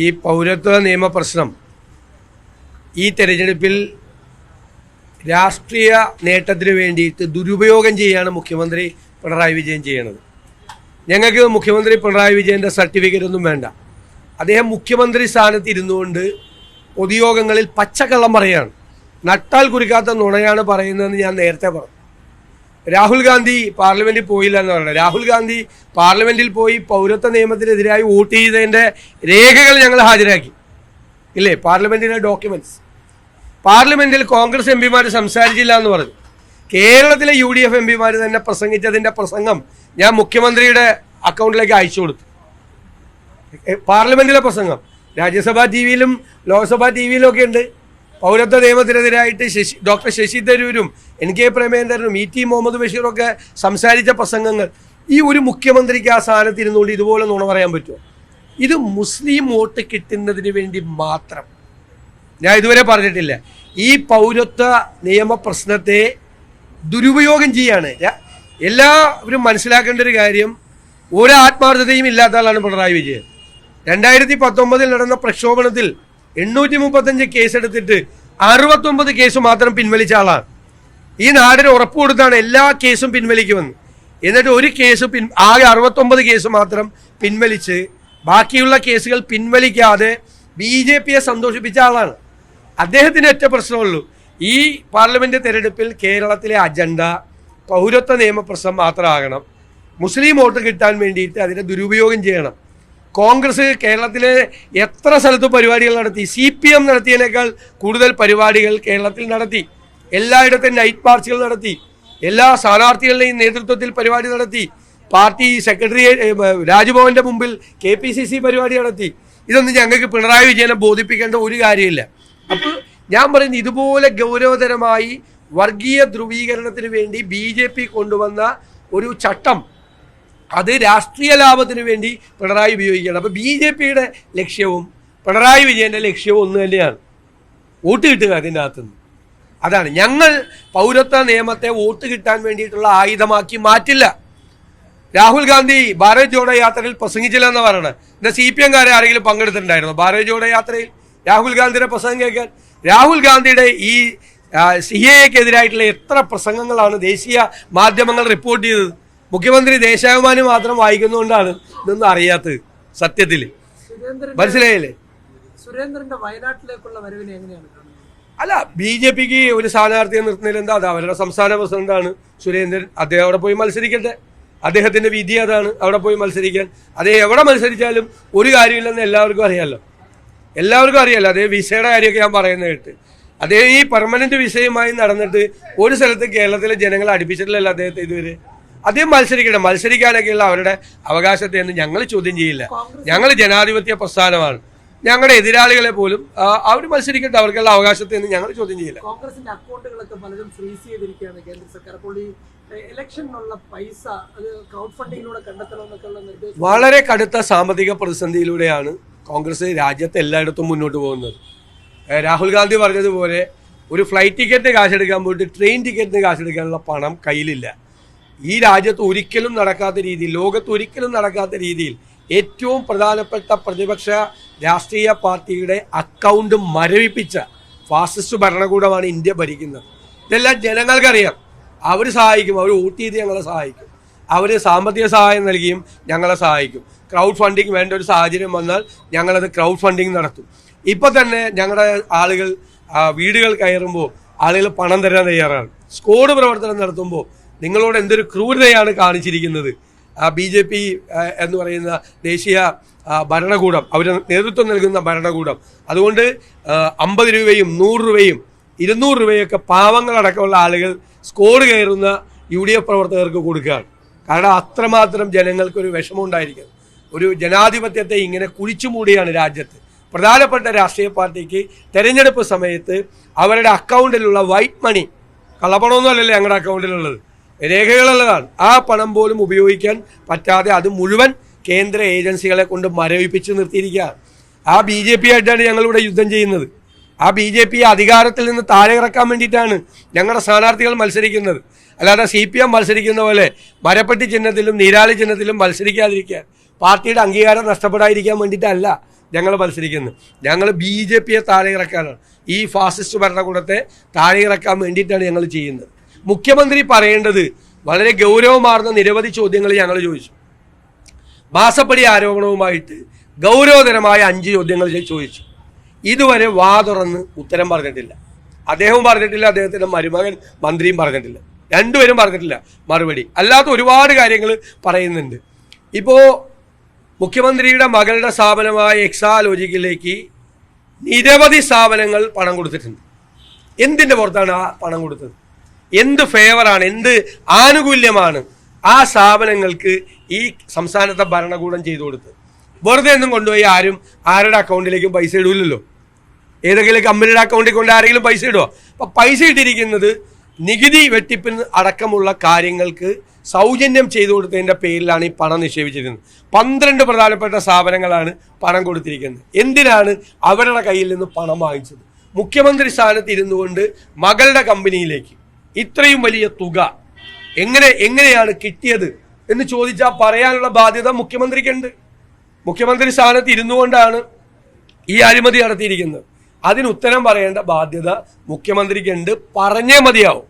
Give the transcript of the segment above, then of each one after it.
ഈ പൗരത്വ നിയമ പ്രശ്നം ഈ തെരഞ്ഞെടുപ്പിൽ രാഷ്ട്രീയ നേട്ടത്തിന് വേണ്ടിയിട്ട് ദുരുപയോഗം ചെയ്യാണ് മുഖ്യമന്ത്രി പിണറായി വിജയൻ ചെയ്യണത്. ഞങ്ങൾക്ക് മുഖ്യമന്ത്രി പിണറായി വിജയൻ്റെ സർട്ടിഫിക്കറ്റ് ഒന്നും വേണ്ട. അദ്ദേഹം മുഖ്യമന്ത്രി സ്ഥാനത്ത് ഇരുന്നുകൊണ്ട് പൊതുയോഗങ്ങളിൽ പച്ചക്കള്ളം പറയുകയാണ്. നട്ടാൽ കുരുക്കാത്ത നുണയാണ് പറയുന്നതെന്ന് ഞാൻ നേരത്തെ പറഞ്ഞു. രാഹുൽ ഗാന്ധി പാർലമെന്റിൽ പോയില്ല എന്ന് പറയുന്നത്. രാഹുൽ ഗാന്ധി പാർലമെന്റിൽ പോയി പൗരത്വ നിയമത്തിനെതിരായി വോട്ട് ചെയ്തതിൻ്റെ രേഖകൾ ഞങ്ങൾ ഹാജരാക്കി ഇല്ലേ, പാർലമെന്റിലെ ഡോക്യുമെന്റ്സ്. പാർലമെന്റിൽ കോൺഗ്രസ് എംപിമാർ സംസാരിച്ചില്ല എന്ന് പറഞ്ഞു. കേരളത്തിലെ UDF എംപിമാർ തന്നെ പ്രസംഗിച്ചതിൻ്റെ പ്രസംഗം ഞാൻ മുഖ്യമന്ത്രിയുടെ അക്കൗണ്ടിലേക്ക് അയച്ചു കൊടുത്തു. പാർലമെന്റിലെ പ്രസംഗം രാജ്യസഭാ ടിവിയിലും ലോക്സഭാ ടിവിയിലും ഒക്കെ ഉണ്ട്. പൗരത്വ നിയമത്തിനെതിരായിട്ട് ഡോക്ടർ ശശി തരൂരും NK പ്രേമേന്ദ്രനും ET മുഹമ്മദ് ബഷീറൊക്കെ സംസാരിച്ച പ്രസംഗങ്ങൾ. ഈ ഒരു മുഖ്യമന്ത്രിക്ക് ആ സ്ഥാനത്ത് ഇരുന്നുകൊണ്ട് ഇതുപോലെ നുണ പറയാൻ പറ്റുമോ? ഇത് മുസ്ലിം വോട്ട് കിട്ടുന്നതിന് വേണ്ടി മാത്രം. ഞാൻ ഇതുവരെ പറഞ്ഞിട്ടില്ല. ഈ പൗരത്വ നിയമ പ്രശ്നത്തെ ദുരുപയോഗം ചെയ്യാണ്. എല്ലാവരും മനസ്സിലാക്കേണ്ട ഒരു കാര്യം, ഒരു ആത്മാർത്ഥതയും ഇല്ലാത്ത ആളാണ് പിണറായി വിജയൻ. 2019 നടന്ന പ്രക്ഷോഭണത്തിൽ 835 കേസെടുത്തിട്ട് 69 കേസ് മാത്രം പിൻവലിച്ച ആളാണ്. ഈ നാടിന് ഉറപ്പ് കൊടുത്താണ് എല്ലാ കേസും പിൻവലിക്കുമെന്ന്. എന്നിട്ട് ഒരു കേസ് ആകെ 69 കേസ് മാത്രം പിൻവലിച്ച് ബാക്കിയുള്ള കേസുകൾ പിൻവലിക്കാതെ BJPയെ സന്തോഷിപ്പിച്ച ആളാണ്. അദ്ദേഹത്തിന് ഒറ്റ പ്രശ്നമുള്ളൂ, ഈ പാർലമെന്റ് തെരഞ്ഞെടുപ്പിൽ കേരളത്തിലെ അജണ്ട പൗരത്വ നിയമപ്രശ്നം മാത്രമാകണം. മുസ്ലിം വോട്ട് കിട്ടാൻ വേണ്ടിയിട്ട് അതിനെ ദുരുപയോഗം ചെയ്യണം. കോൺഗ്രസ് കേരളത്തിലെ എത്ര സ്ഥലത്ത് പരിപാടികൾ നടത്തി, CPM നടത്തിയതിനേക്കാൾ കൂടുതൽ പരിപാടികൾ കേരളത്തിൽ നടത്തി. എല്ലായിടത്തും നൈറ്റ് മാർച്ചുകൾ നടത്തി, എല്ലാ സ്ഥാനാർത്ഥികളുടെയും നേതൃത്വത്തിൽ പരിപാടി നടത്തി, പാർട്ടി സെക്രട്ടറിയേറ്റ് രാജ്ഭവന്റെ മുമ്പിൽ KPCC പരിപാടി നടത്തി. ഇതൊന്നും ഞങ്ങൾക്ക് പിണറായി വിജയനെ ബോധിപ്പിക്കേണ്ട ഒരു കാര്യമില്ല. അപ്പോൾ ഞാൻ പറയുന്നത്, ഇതുപോലെ ഗൗരവതരമായി വർഗീയ ധ്രുവീകരണത്തിന് വേണ്ടി BJP കൊണ്ടുവന്ന ഒരു ചട്ടം അത് രാഷ്ട്രീയ ലാഭത്തിന് വേണ്ടി പിണറായി ഉപയോഗിക്കുകയാണ്. അപ്പോൾ BJPയുടെ ലക്ഷ്യവും പിണറായി വിജയൻ്റെ ലക്ഷ്യവും ഒന്ന് തന്നെയാണ്, വോട്ട് കിട്ടുക അതിൻ്റെ അകത്തുനിന്ന്. അതാണ് ഞങ്ങൾ പൗരത്വ നിയമത്തെ വോട്ട് കിട്ടാൻ വേണ്ടിയിട്ടുള്ള ആയുധമാക്കി മാറ്റില്ല. രാഹുൽ ഗാന്ധി ഭാരത് ജോഡോ യാത്രയിൽ പ്രസംഗിച്ചില്ല എന്ന് പറയണത്. എന്നാൽ CPM-കാരെ ആരെങ്കിലും പങ്കെടുത്തിട്ടുണ്ടായിരുന്നു ഭാരത് ജോഡോ യാത്രയിൽ രാഹുൽ ഗാന്ധിയുടെ പ്രസംഗം കേൾക്കാൻ? രാഹുൽ ഗാന്ധിയുടെ ഈ CAA-ക്കെതിരായിട്ടുള്ള എത്ര പ്രസംഗങ്ങളാണ് ദേശീയ മാധ്യമങ്ങൾ റിപ്പോർട്ട് ചെയ്തത്? മുഖ്യമന്ത്രി ദേശാഭിമാനി മാത്രം വായിക്കുന്നതുകൊണ്ടാണ് ഇതൊന്നും അറിയാത്തത്. സത്യത്തിൽ മനസ്സിലായില്ലേ? സുരേന്ദ്രന്റെ വയനാട്ടിലേക്കുള്ള വരവിനെ എങ്ങനെയാണ്? അല്ല, BJPക്ക് ഒരു സ്ഥാനാർത്ഥിയെ നിർത്തുന്നതിൽ എന്താ? അത് അവരുടെ സംസ്ഥാന പ്രസിഡന്റാണ് സുരേന്ദ്രൻ. അദ്ദേഹം അവിടെ പോയി മത്സരിക്കട്ടെ. അദ്ദേഹത്തിന്റെ വിധി അതാണ്, അവിടെ പോയി മത്സരിക്കാൻ. അദ്ദേഹം എവിടെ മത്സരിച്ചാലും ഒരു കാര്യമില്ലെന്ന് എല്ലാവർക്കും അറിയാമല്ലോ. അതേ വിസയുടെ കാര്യമൊക്കെ ഞാൻ പറയുന്നത് കേട്ട്. അദ്ദേഹം ഈ പെർമനന്റ് വിസയുമായി നടന്നിട്ട് ഒരു സ്ഥലത്ത് കേരളത്തിലെ ജനങ്ങളെ അടുപ്പിച്ചിട്ടില്ലല്ലോ അദ്ദേഹത്തെ ഇതുവരെ. അദ്ദേഹം മത്സരിക്കട്ടെ. മത്സരിക്കാനൊക്കെയുള്ള അവരുടെ അവകാശത്തെ ഒന്നും ഞങ്ങൾ ചോദ്യം ചെയ്യില്ല. ഞങ്ങൾ ജനാധിപത്യ പ്രസ്ഥാനമാണ്. ഞങ്ങളുടെ എതിരാളികളെ പോലും അവർ മത്സരിക്കട്ടെ, അവർക്കുള്ള അവകാശത്തെ ഒന്നും ഞങ്ങൾ ചോദ്യം ചെയ്യില്ല. കോൺഗ്രസിന്റെ അക്കൗണ്ടുകളൊക്കെ പലരും ഫ്രീസ് ചെയ്തിരിക്കുകയാണ് കേന്ദ്ര സർക്കാർ. അപ്പോൾ ഈ ഇലക്ഷനുള്ള പൈസ അത് ക്രൗഡ് ഫണ്ടിങ്ങിലൂടെ കണ്ടെത്തണമെന്നൊക്കെയുള്ള നിർദ്ദേശം. വളരെ കടുത്ത സാമ്പത്തിക പ്രതിസന്ധിയിലൂടെയാണ് കോൺഗ്രസ് രാജ്യത്ത് എല്ലായിടത്തും മുന്നോട്ട് പോകുന്നത്. രാഹുൽ ഗാന്ധി പറഞ്ഞതുപോലെ ഒരു ഫ്ലൈറ്റ് ടിക്കറ്റിന് കാശെടുക്കാൻ പോയിട്ട് ട്രെയിൻ ടിക്കറ്റിന് കാശെടുക്കാനുള്ള പണം കയ്യിലില്ല. ഈ രാജ്യത്ത് ഒരിക്കലും നടക്കാത്ത രീതിയിൽ, ലോകത്ത് ഒരിക്കലും നടക്കാത്ത രീതിയിൽ ഏറ്റവും പ്രധാനപ്പെട്ട പ്രതിപക്ഷ രാഷ്ട്രീയ പാർട്ടിയുടെ അക്കൗണ്ട് മരവിപ്പിച്ച ഫാസിസ്റ്റ് ഭരണകൂടമാണ് ഇന്ത്യ ഭരിക്കുന്നത്. ഇതെല്ലാം ജനങ്ങൾക്കറിയാം. അവർ സഹായിക്കും, അവർ വോട്ട് ചെയ്ത് ഞങ്ങളെ സഹായിക്കും, അവർ സാമ്പത്തിക സഹായം നൽകിയും ഞങ്ങളെ സഹായിക്കും. ക്രൗഡ് ഫണ്ടിങ് വേണ്ട ഒരു സാഹചര്യം വന്നാൽ ഞങ്ങളത് ക്രൗഡ് ഫണ്ടിങ് നടത്തും. ഇപ്പം തന്നെ ഞങ്ങളുടെ ആളുകൾ വീടുകൾ കയറുമ്പോൾ ആളുകൾ പണം തരാൻ തയ്യാറാണ്. സ്ക്വാഡ് പ്രവർത്തനം നടത്തുമ്പോൾ നിങ്ങളോട് എന്തൊരു ക്രൂരതയാണ് കാണിച്ചിരിക്കുന്നത് BJP എന്ന് പറയുന്ന ദേശീയ ഭരണകൂടം, അവർ നേതൃത്വം നൽകുന്ന ഭരണകൂടം. അതുകൊണ്ട് 50 രൂപയും 100 രൂപയും 200 രൂപയൊക്കെ പാവങ്ങളടക്കമുള്ള ആളുകൾ സ്ക്വാഡ് കയറുന്ന UDF പ്രവർത്തകർക്ക് കൊടുക്കുകയാണ്. കാരണം അത്രമാത്രം ജനങ്ങൾക്കൊരു വിഷമം ഉണ്ടായിരിക്കും. ഒരു ജനാധിപത്യത്തെ ഇങ്ങനെ കുഴിച്ചു മൂടിയാണ് രാജ്യത്ത്. പ്രധാനപ്പെട്ട രാഷ്ട്രീയ പാർട്ടിക്ക് തെരഞ്ഞെടുപ്പ് സമയത്ത് അവരുടെ അക്കൗണ്ടിലുള്ള വൈറ്റ് മണി, കള്ളപ്പണമൊന്നുമല്ലല്ലോ ഞങ്ങളുടെ അക്കൗണ്ടിലുള്ളത്, രേഖകളുള്ളതാണ്. ആ പണം പോലും ഉപയോഗിക്കാൻ പറ്റാതെ അത് മുഴുവൻ കേന്ദ്ര ഏജൻസികളെ കൊണ്ട് മരവിപ്പിച്ച് നിർത്തിയിരിക്കുകയാണ്. ആ BJP ആയിട്ടാണ് ഞങ്ങളിവിടെ യുദ്ധം ചെയ്യുന്നത്. ആ BJP അധികാരത്തിൽ നിന്ന് താഴെ ഇറക്കാൻ വേണ്ടിയിട്ടാണ് ഞങ്ങളുടെ സ്ഥാനാർത്ഥികൾ മത്സരിക്കുന്നത്. അല്ലാതെ CPM മത്സരിക്കുന്ന പോലെ മരപ്പെട്ടി ചിഹ്നത്തിലും നീരാളി ചിഹ്നത്തിലും മത്സരിക്കാതിരിക്കാൻ, പാർട്ടിയുടെ അംഗീകാരം നഷ്ടപ്പെടാതിരിക്കാൻ വേണ്ടിയിട്ടല്ല ഞങ്ങൾ മത്സരിക്കുന്നത്. ഞങ്ങൾ BJP താഴെ ഇറക്കാനാണ്, ഈ ഫാസിസ്റ്റ് ഭരണകൂടത്തെ താഴെ ഇറക്കാൻ വേണ്ടിയിട്ടാണ് ഞങ്ങൾ ചെയ്യുന്നത്. മുഖ്യമന്ത്രി പറയേണ്ടത് വളരെ ഗൗരവമാർന്ന നിരവധി ചോദ്യങ്ങൾ ഞങ്ങൾ ചോദിച്ചു. മാസപ്പടി ആരോപണവുമായിട്ട് ഗൗരവതരമായ 5 ചോദ്യങ്ങൾ ചോദിച്ചു. ഇതുവരെ വാ തുറന്ന് ഉത്തരം പറഞ്ഞിട്ടില്ല. അദ്ദേഹവും പറഞ്ഞിട്ടില്ല, അദ്ദേഹത്തിൻ്റെ മരുമകൻ മന്ത്രിയും പറഞ്ഞിട്ടില്ല, രണ്ടുപേരും പറഞ്ഞിട്ടില്ല മറുപടി. അല്ലാത്ത ഒരുപാട് കാര്യങ്ങൾ പറയുന്നുണ്ട്. ഇപ്പോൾ മുഖ്യമന്ത്രിയുടെ മകളുടെ സ്ഥാപനമായ എക്സാലോജിക്കിലേക്ക് നിരവധി സ്ഥാപനങ്ങൾ പണം കൊടുത്തിട്ടുണ്ട്. എന്തിൻ്റെ പുറത്താണ് ആ പണം കൊടുത്തത്? എന്ത് ഫേവറാണ്, എന്ത് ആനുകൂല്യമാണ് ആ സ്ഥാപനങ്ങൾക്ക് ഈ സംസ്ഥാനത്തെ ഭരണകൂടം ചെയ്തു കൊടുത്തത്? വെറുതെ ഒന്നും കൊണ്ടുപോയി ആരുടെ അക്കൗണ്ടിലേക്കും പൈസ ഇടൂല്ലല്ലോ. ഏതെങ്കിലും കമ്പനിയുടെ അക്കൗണ്ടിൽ കൊണ്ട് ആരെങ്കിലും പൈസ ഇടുമോ? അപ്പം പൈസ ഇട്ടിരിക്കുന്നത് നികുതി വെട്ടിപ്പിന് അടക്കമുള്ള കാര്യങ്ങൾക്ക് സൗജന്യം ചെയ്തു കൊടുത്തതിൻ്റെ പേരിലാണ് ഈ പണം നിക്ഷേപിച്ചിരുന്നത്. 12 പ്രധാനപ്പെട്ട സ്ഥാപനങ്ങളാണ് പണം കൊടുത്തിരിക്കുന്നത്. എന്തിനാണ് അവരുടെ കയ്യിൽ നിന്ന് പണം വാങ്ങിച്ചത്? മുഖ്യമന്ത്രി സ്ഥാനത്ത് ഇരുന്നു കൊണ്ട് മകളുടെ കമ്പനിയിലേക്ക് ഇത്രയും വലിയ തുക എങ്ങനെയാണ് കിട്ടിയത് എന്ന് ചോദിച്ചാൽ പറയാനുള്ള ബാധ്യത മുഖ്യമന്ത്രിക്കുണ്ട്. മുഖ്യമന്ത്രി സ്ഥാനത്ത് ഇരുന്നു കൊണ്ടാണ് ഈ അഴിമതി നടത്തിയിരിക്കുന്നത്. അതിന് ഉത്തരം പറയേണ്ട ബാധ്യത മുഖ്യമന്ത്രിക്കുണ്ട്, പറഞ്ഞേ മതിയാവും.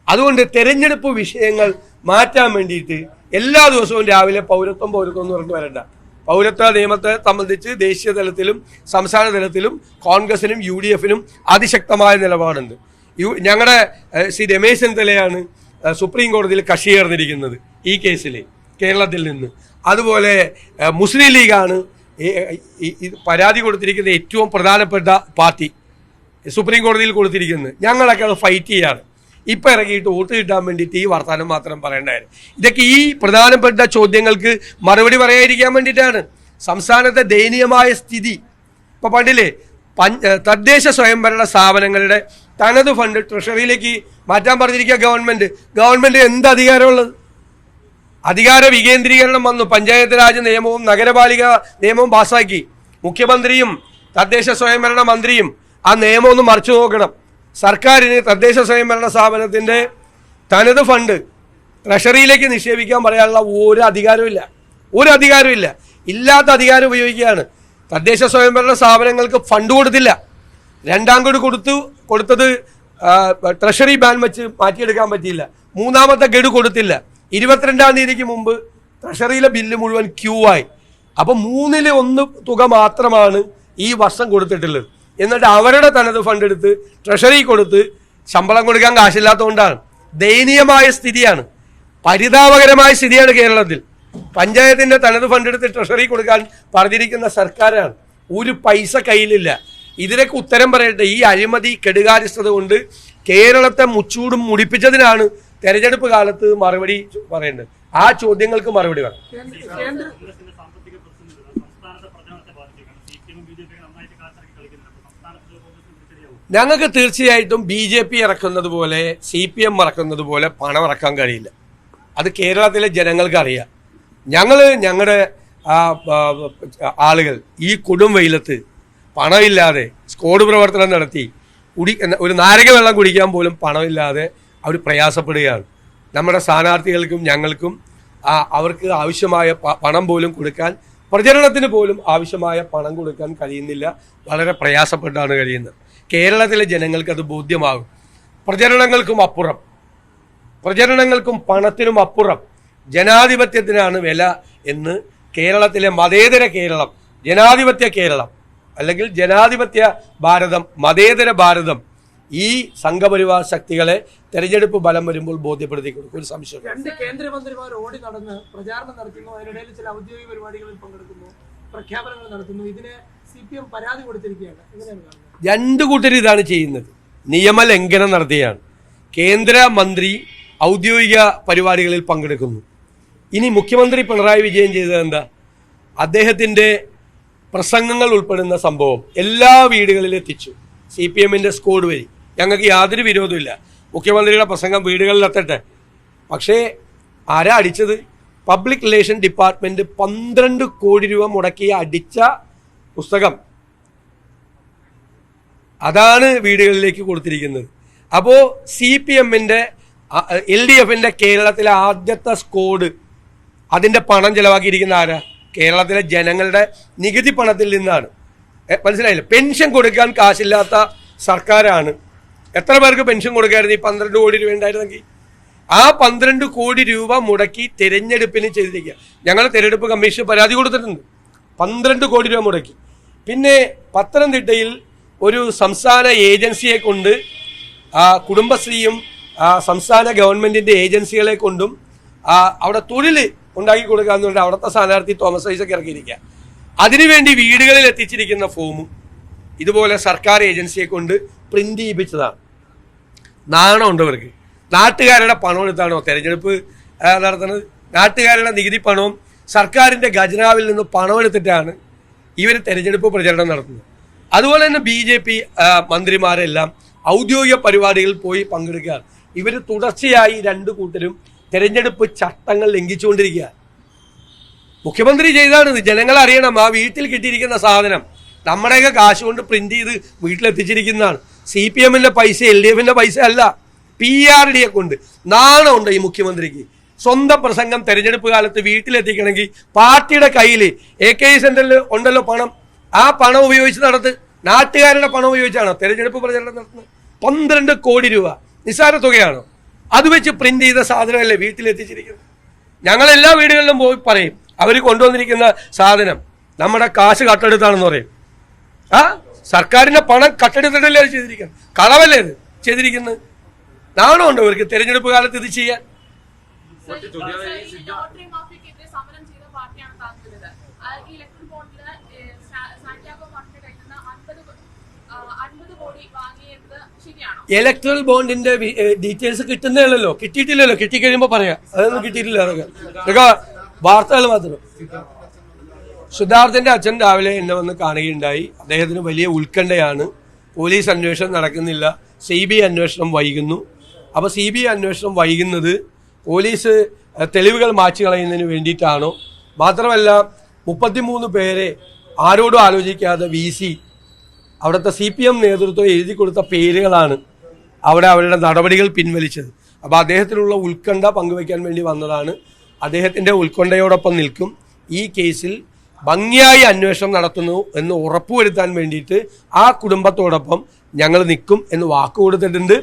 അതുകൊണ്ട് തെരഞ്ഞെടുപ്പ് വിഷയങ്ങൾ മാറ്റാൻ വേണ്ടിയിട്ട് എല്ലാ ദിവസവും രാവിലെ പൗരത്വം എന്ന് പറഞ്ഞു വരണ്ട. പൗരത്വ നിയമത്തെ സംബന്ധിച്ച് ദേശീയ തലത്തിലും സംസ്ഥാന തലത്തിലും കോൺഗ്രസിനും UDF-നും അതിശക്തമായ നിലപാടുണ്ട്. ഞങ്ങളുടെ ശ്രീ രമേശ് ചെന്നിത്തലയാണ് സുപ്രീം കോടതിയിൽ കക്ഷി ചേർന്നിരിക്കുന്നത് ഈ കേസിൽ കേരളത്തിൽ നിന്ന്. അതുപോലെ മുസ്ലിം ലീഗാണ് പരാതി കൊടുത്തിരിക്കുന്ന ഏറ്റവും പ്രധാനപ്പെട്ട പാർട്ടി, സുപ്രീം കോടതിയിൽ കൊടുത്തിരിക്കുന്നത്. ഞങ്ങളൊക്കെ അത് ഫൈറ്റ് ചെയ്യാണ്. ഇപ്പം ഇറങ്ങിയിട്ട് വോട്ട് കിട്ടാൻ വേണ്ടിയിട്ട് ഈ വർത്തമാനം മാത്രം പറയേണ്ടായിരുന്നു. ഇതൊക്കെ ഈ പ്രധാനപ്പെട്ട ചോദ്യങ്ങൾക്ക് മറുപടി പറയാതിരിക്കാൻ വേണ്ടിയിട്ടാണ്. സംസ്ഥാനത്തെ ദയനീയമായ സ്ഥിതി ഇപ്പം പണ്ടില്ലേ, തദ്ദേശ സ്വയംഭരണ സ്ഥാപനങ്ങളുടെ തനത് ഫണ്ട് ട്രഷറിയിലേക്ക് മാറ്റാൻ പറഞ്ഞിരിക്കുക ഗവൺമെന്റ് എന്ത് അധികാരമുള്ളത്? അധികാര വികേന്ദ്രീകരണം വന്നു. പഞ്ചായത്ത് രാജ് നിയമവും നഗരപാലിക നിയമവും പാസ്സാക്കി. മുഖ്യമന്ത്രിയും തദ്ദേശ സ്വയംഭരണ മന്ത്രിയും ആ നിയമം ഒന്ന് മറിച്ചു നോക്കണം. സർക്കാരിന് തദ്ദേശ സ്വയംഭരണ സ്ഥാപനത്തിൻ്റെ തനത് ഫണ്ട് ട്രഷറിയിലേക്ക് നിക്ഷേപിക്കാൻ പറയാനുള്ള ഒരു അധികാരമില്ല. ഇല്ലാത്ത അധികാരം ഉപയോഗിക്കുകയാണ്. തദ്ദേശ സ്വയംഭരണ സ്ഥാപനങ്ങൾക്ക് ഫണ്ട് കൊടുത്തില്ല. 2ാം ഗഡു കൊടുത്തത് ട്രഷറി ബാൻ വെച്ച് മാറ്റിയെടുക്കാൻ പറ്റിയില്ല. 3ാമത്തെ ഗഡു കൊടുത്തില്ല. 22-ാം തീയതിക്ക് മുമ്പ് ട്രഷറിയിലെ ബില്ല് മുഴുവൻ ക്യൂ ആയി. അപ്പം 1/3 തുക മാത്രമാണ് ഈ വർഷം കൊടുത്തിട്ടുള്ളത്. എന്നിട്ട് അവരുടെ തനത് ഫണ്ട് എടുത്ത് ട്രഷറി കൊടുത്ത് ശമ്പളം കൊടുക്കാൻ കാശില്ലാത്തതുകൊണ്ടാണ്. ദയനീയമായ സ്ഥിതിയാണ്, പരിതാപകരമായ സ്ഥിതിയാണ് കേരളത്തിൽ. പഞ്ചായത്തിൻ്റെ തനത് ഫണ്ട് എടുത്ത് ട്രഷറി കൊടുക്കാൻ പറഞ്ഞിരിക്കുന്ന സർക്കാരാണ്. ഒരു പൈസ കയ്യിലില്ല. ഇതിനൊക്കെ ഉത്തരം പറയട്ടെ. ഈ അഴിമതി കെടുകാര്യസ്ഥത കൊണ്ട് കേരളത്തെ മുച്ചൂടും മുടിപ്പിച്ചതിനാണ് തെരഞ്ഞെടുപ്പ് കാലത്ത് മറുപടി പറയേണ്ടത്. ആ ചോദ്യങ്ങൾക്ക് മറുപടി വേണം. ഞങ്ങൾക്ക് തീർച്ചയായിട്ടും BJP ഇറക്കുന്നത് പോലെ CPM ഇറക്കുന്നത് പോലെ പണം ഇറക്കാൻ കഴിയില്ല. അത് കേരളത്തിലെ ജനങ്ങൾക്ക് അറിയാം. ഞങ്ങളുടെ ആളുകൾ ഈ കൊടും വെയിലത്ത് പണമില്ലാതെ സ്ക്വാഡ് പ്രവർത്തനം നടത്തി ഒരു നാരക വെള്ളം കുടിക്കാൻ പോലും പണമില്ലാതെ അവർ പ്രയാസപ്പെടുകയാണ്. നമ്മുടെ സ്ഥാനാർത്ഥികൾക്കും ഞങ്ങൾക്കും അവർക്ക് ആവശ്യമായ പണം പോലും കൊടുക്കാൻ, പ്രചരണത്തിന് പോലും ആവശ്യമായ പണം കൊടുക്കാൻ കഴിയുന്നില്ല. വളരെ പ്രയാസപ്പെട്ടാണ് കഴിയുന്നത്. കേരളത്തിലെ ജനങ്ങൾക്ക് അത് ബോധ്യമാകും. പ്രചരണങ്ങൾക്കും പണത്തിനും അപ്പുറം ജനാധിപത്യത്തിനാണ് വില എന്ന് കേരളത്തിലെ മതേതര കേരളം, ജനാധിപത്യ കേരളം അല്ലെങ്കിൽ ജനാധിപത്യ ഭാരതം, മതേതര ഭാരതം ഈ സംഘപരിവാർ ശക്തികളെ തെരഞ്ഞെടുപ്പ് ഫലം വരുമ്പോൾ ബോധ്യപ്പെടുത്തി കൊടുക്കും. ഒരു സംശയം. 2 കേന്ദ്രമന്ത്രിമാർ ഓടി നടന്ന് പ്രചാരണം നടത്തുന്നു, അതിനിടയിൽ ചില ഔദ്യോഗിക പരിപാടികളിൽ പങ്കെടുക്കുന്നു, പ്രഖ്യാപനങ്ങൾ നടത്തുന്നു. ഇതിന് CPM പരാതി കൊടുത്തിരിക്കുകയാണ്. എങ്ങനെയാണ് കാണുന്നത്? 2 കൂട്ടർ ഇതാണ് ചെയ്യുന്നത്. നിയമലംഘനം നടത്തുകയാണ്. കേന്ദ്രമന്ത്രി ഔദ്യോഗിക പരിപാടികളിൽ പങ്കെടുക്കുന്നു. ഇനി മുഖ്യമന്ത്രി പിണറായി വിജയൻ ചെയ്തത് എന്താ? അദ്ദേഹത്തിൻ്റെ പ്രസംഗങ്ങൾ ഉൾപ്പെടുന്ന സംഭവം എല്ലാ വീടുകളിലും എത്തിച്ചു. CPM-ന്റെ സ്ക്വാഡ് വഴി. ഞങ്ങൾക്ക് യാതൊരു വിരോധമില്ല, മുഖ്യമന്ത്രിയുടെ പ്രസംഗം വീടുകളിൽ എത്തട്ടെ. പക്ഷേ ആരാ അടിച്ചത്? പബ്ലിക് റിലേഷൻ ഡിപ്പാർട്ട്മെന്റ് 12 കോടി രൂപ മുടക്കി അടിച്ച പുസ്തകം, അതാണ് വീടുകളിലേക്ക് കൊടുത്തിരിക്കുന്നത്. അപ്പോൾ CPM-ന്റെ LDF-ന്റെ കേരളത്തിലെ ആദ്യത്തെ സ്ക്വാഡ്, അതിൻ്റെ പണം ചെലവാക്കിയിരിക്കുന്ന ആരാ? കേരളത്തിലെ ജനങ്ങളുടെ നികുതി പണത്തിൽ നിന്നാണ്. മനസ്സിലായില്ല? പെൻഷൻ കൊടുക്കാൻ കാശില്ലാത്ത സർക്കാരാണ്. എത്ര പേർക്ക് പെൻഷൻ കൊടുക്കായിരുന്നു ഈ 12 കോടി രൂപ ഉണ്ടായിരുന്നെങ്കിൽ? ആ 12 കോടി രൂപ മുടക്കി തെരഞ്ഞെടുപ്പിന് ചെയ്തിരിക്കുക. ഞങ്ങൾ തെരഞ്ഞെടുപ്പ് കമ്മീഷൻ പരാതി കൊടുത്തിട്ടുണ്ട്. 12 കോടി രൂപ മുടക്കി. പിന്നെ പത്തനംതിട്ടയിൽ ഒരു സംസ്ഥാന ഏജൻസിയെ കൊണ്ട് കുടുംബശ്രീയും സംസ്ഥാന ഗവൺമെന്റിന്റെ ഏജൻസികളെ കൊണ്ടും അവിടെ തൊഴിൽ ഉണ്ടാക്കി കൊടുക്കാമെന്നുണ്ട് അവിടുത്തെ സ്ഥാനാർത്ഥി തോമസ് ഐസക് ഇറക്കിയിരിക്കുക. അതിനുവേണ്ടി വീടുകളിൽ എത്തിച്ചിരിക്കുന്ന ഫോമും ഇതുപോലെ സർക്കാർ ഏജൻസിയെ കൊണ്ട് പ്രിന്റ് ചെയ്യിപ്പിച്ചതാണ്. നാണമുണ്ട് അവർക്ക്. നാട്ടുകാരുടെ പണം എടുത്താണോ തെരഞ്ഞെടുപ്പ് നടത്തുന്നത്? നാട്ടുകാരുടെ നികുതി പണവും സർക്കാരിന്റെ ഖജനാവിൽ നിന്ന് പണം എടുത്തിട്ടാണ് ഇവർ തെരഞ്ഞെടുപ്പ് പ്രചരണം നടത്തുന്നത്. അതുപോലെ തന്നെ BJP മന്ത്രിമാരെല്ലാം ഔദ്യോഗിക പരിപാടികളിൽ പോയി പങ്കെടുക്കുക. ഇവർ തുടർച്ചയായി 2 കൂട്ടരും തെരഞ്ഞെടുപ്പ് ചട്ടങ്ങൾ ലംഘിച്ചുകൊണ്ടിരിക്കുക. മുഖ്യമന്ത്രി ചെയ്താണിത്. ജനങ്ങൾ അറിയണം, ആ വീട്ടിൽ കിട്ടിയിരിക്കുന്ന സാധനം നമ്മുടെയൊക്കെ കാശ് കൊണ്ട് പ്രിന്റ് ചെയ്ത് വീട്ടിലെത്തിച്ചിരിക്കുന്നതാണ്. CPM-ന്റെ പൈസ, LDF-ന്റെ പൈസ അല്ല, PRD-യെ കൊണ്ട്. നാണമുണ്ട് ഈ മുഖ്യമന്ത്രിക്ക്. സ്വന്തം പ്രസംഗം തെരഞ്ഞെടുപ്പ് കാലത്ത് വീട്ടിലെത്തിക്കണമെങ്കിൽ പാർട്ടിയുടെ കയ്യിൽ AK സെന്ററിൽ ഉണ്ടല്ലോ പണം, ആ പണം ഉപയോഗിച്ച് നടത്ത്. നാട്ടുകാരുടെ പണം ഉപയോഗിച്ചാണോ തെരഞ്ഞെടുപ്പ് പ്രചരണം നടത്തുന്നത്? 12 കോടി രൂപ നിസ്സാര തുകയാണോ? അത് വെച്ച് പ്രിന്റ് ചെയ്ത സാധനമല്ലേ വീട്ടിലെത്തിച്ചിരിക്കുന്നത്? ഞങ്ങളെല്ലാ വീടുകളിലും പോയി പറയും, അവർ കൊണ്ടുവന്നിരിക്കുന്ന സാധനം നമ്മുടെ കാശ് കട്ടെടുത്താണെന്ന് പറയും. സർക്കാരിന്റെ പണം കട്ടെടുത്തിട്ടല്ലേ അത് ചെയ്തിരിക്കുന്നത്? കളവല്ലേ ഇത് ചെയ്തിരിക്കുന്നത്? നാണമുണ്ടോ അവർക്ക് തെരഞ്ഞെടുപ്പ് കാലത്ത് ഇത് ചെയ്യാൻ? Electoral ബോണ്ടിന്റെ details കിട്ടുന്നതല്ലോ, കിട്ടിയിട്ടില്ലല്ലോ. കിട്ടിക്കഴിയുമ്പോൾ പറയാം. അതൊന്നും കിട്ടിയിട്ടില്ല. അതൊക്കെ വാർത്തകൾ മാത്രം. സിദ്ധാർത്ഥന്റെ അച്ഛൻ രാവിലെ എന്നെ വന്ന് കാണുകയുണ്ടായി. അദ്ദേഹത്തിന് വലിയ ഉത്കണ്ഠയാണ്. പോലീസ് അന്വേഷണം നടക്കുന്നില്ല, CBI അന്വേഷണം വൈകുന്നു. അപ്പോൾ CBI അന്വേഷണം വൈകുന്നത് പോലീസ് തെളിവുകൾ മാറ്റി കളയുന്നതിന് വേണ്ടിയിട്ടാണോ? മാത്രമല്ല 33 പേരെ ആരോടും ആലോചിക്കാതെ VC അവിടുത്തെ CPM നേതൃത്വം എഴുതി കൊടുത്ത പേരുകളാണ് അവിടെ അവരുടെ നടപടികൾ പിൻവലിച്ചത്. അപ്പോൾ അദ്ദേഹത്തിനുള്ള ഉത്കണ്ഠ പങ്കുവയ്ക്കാൻ വേണ്ടി വന്നതാണ്. അദ്ദേഹത്തിൻ്റെ ഉത്കണ്ഠയോടൊപ്പം നിൽക്കും. ഈ കേസിൽ ഭംഗിയായി അന്വേഷണം നടത്തുന്നു എന്ന് ഉറപ്പുവരുത്താൻ വേണ്ടിയിട്ട് ആ കുടുംബത്തോടൊപ്പം ഞങ്ങൾ നിൽക്കും എന്ന് വാക്കുകൊടുത്തിട്ടുണ്ട്.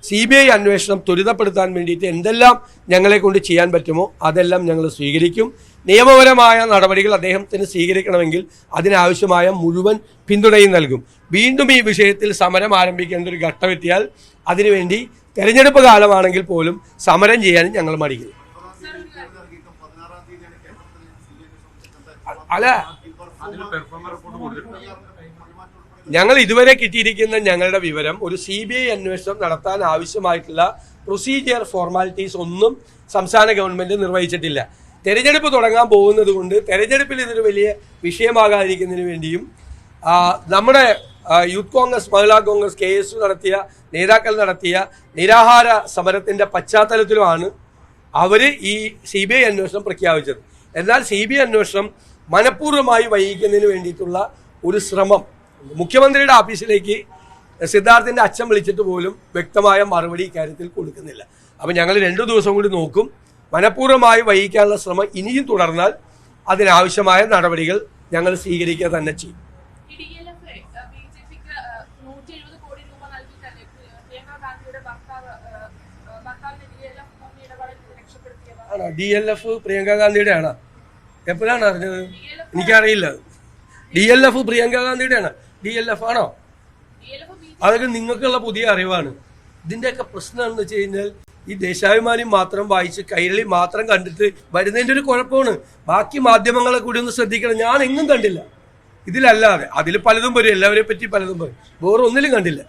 CBI അന്വേഷണം ത്വരിതപ്പെടുത്താൻ വേണ്ടിയിട്ട് എന്തെല്ലാം ഞങ്ങളെ കൊണ്ട് ചെയ്യാൻ പറ്റുമോ അതെല്ലാം ഞങ്ങൾ സ്വീകരിക്കും. നിയമപരമായ നടപടികൾ അദ്ദേഹത്തിന് സ്വീകരിക്കണമെങ്കിൽ അതിനാവശ്യമായ മുഴുവൻ പിന്തുണയും നൽകും. വീണ്ടും ഈ വിഷയത്തിൽ സമരം ആരംഭിക്കേണ്ട ഒരു ഘട്ടമെത്തിയാൽ അതിനുവേണ്ടി തെരഞ്ഞെടുപ്പ് കാലമാണെങ്കിൽ പോലും സമരം ചെയ്യാനും ഞങ്ങൾ മടിക്കുന്നു. അല്ല, ഞങ്ങൾ ഇതുവരെ കിട്ടിയിരിക്കുന്ന ഞങ്ങളുടെ വിവരം, ഒരു CBI അന്വേഷണം നടത്താൻ ആവശ്യമായിട്ടുള്ള പ്രൊസീജിയർ ഫോർമാലിറ്റീസ് ഒന്നും സംസ്ഥാന ഗവൺമെന്റ് നിർവഹിച്ചിട്ടില്ല. തെരഞ്ഞെടുപ്പ് തുടങ്ങാൻ പോകുന്നത് കൊണ്ട് തെരഞ്ഞെടുപ്പിൽ ഇതൊരു വലിയ വിഷയമാകാതിരിക്കുന്നതിന് വേണ്ടിയും നമ്മുടെ യൂത്ത് കോൺഗ്രസ്, മഹിളാ കോൺഗ്രസ്, KSU നടത്തിയ നേതാക്കൾ നടത്തിയ നിരാഹാര സമരത്തിന്റെ പശ്ചാത്തലത്തിലുമാണ് അവർ ഈ CBI അന്വേഷണം പ്രഖ്യാപിച്ചത്. എന്നാൽ CBI അന്വേഷണം മനഃപൂർവ്വമായി വൈകിക്കുന്നതിന് വേണ്ടിയിട്ടുള്ള ഒരു ശ്രമം മുഖ്യമന്ത്രിയുടെ ഓഫീസിലേക്ക് സിദ്ധാർത്ഥിന്റെ അച്ഛൻ വിളിച്ചിട്ട് പോലും വ്യക്തമായ മറുപടി ഇക്കാര്യത്തിൽ കൊടുക്കുന്നില്ല. അപ്പം ഞങ്ങൾ 2 ദിവസം കൂടി നോക്കും. മനഃപൂർവ്വമായി വഹിക്കാനുള്ള ശ്രമം ഇനിയും തുടർന്നാൽ അതിനാവശ്യമായ നടപടികൾ ഞങ്ങൾ സ്വീകരിക്കുക തന്നെ ചെയ്യും. ആണോ DLF പ്രിയങ്ക ഗാന്ധിയുടെ ആണോ? എപ്പോഴാണ് അറിഞ്ഞത്? എനിക്കറിയില്ല. DLF പ്രിയങ്ക ഗാന്ധിയുടെ ആണ്. DLF ആണോ? അതൊക്കെ നിങ്ങൾക്കുള്ള പുതിയ അറിവാണ്. ഇതിന്റെയൊക്കെ പ്രശ്നം എന്ന് വെച്ച് കഴിഞ്ഞാൽ ഈ ദേശാഭിമാനി മാത്രം വായിച്ച് കൈരളി മാത്രം കണ്ടിട്ട് വരുന്നതിന്റെ ഒരു കുഴപ്പമാണ്. ബാക്കി മാധ്യമങ്ങളെ കൂടി ഒന്ന് ശ്രദ്ധിക്കണം. ഞാൻ എങ്ങും കണ്ടില്ല ഇതിലല്ലാതെ. അതിൽ പലതും വരും, എല്ലാവരെ പറ്റി പലതും വരും, വേറെ ഒന്നിലും കണ്ടില്ല.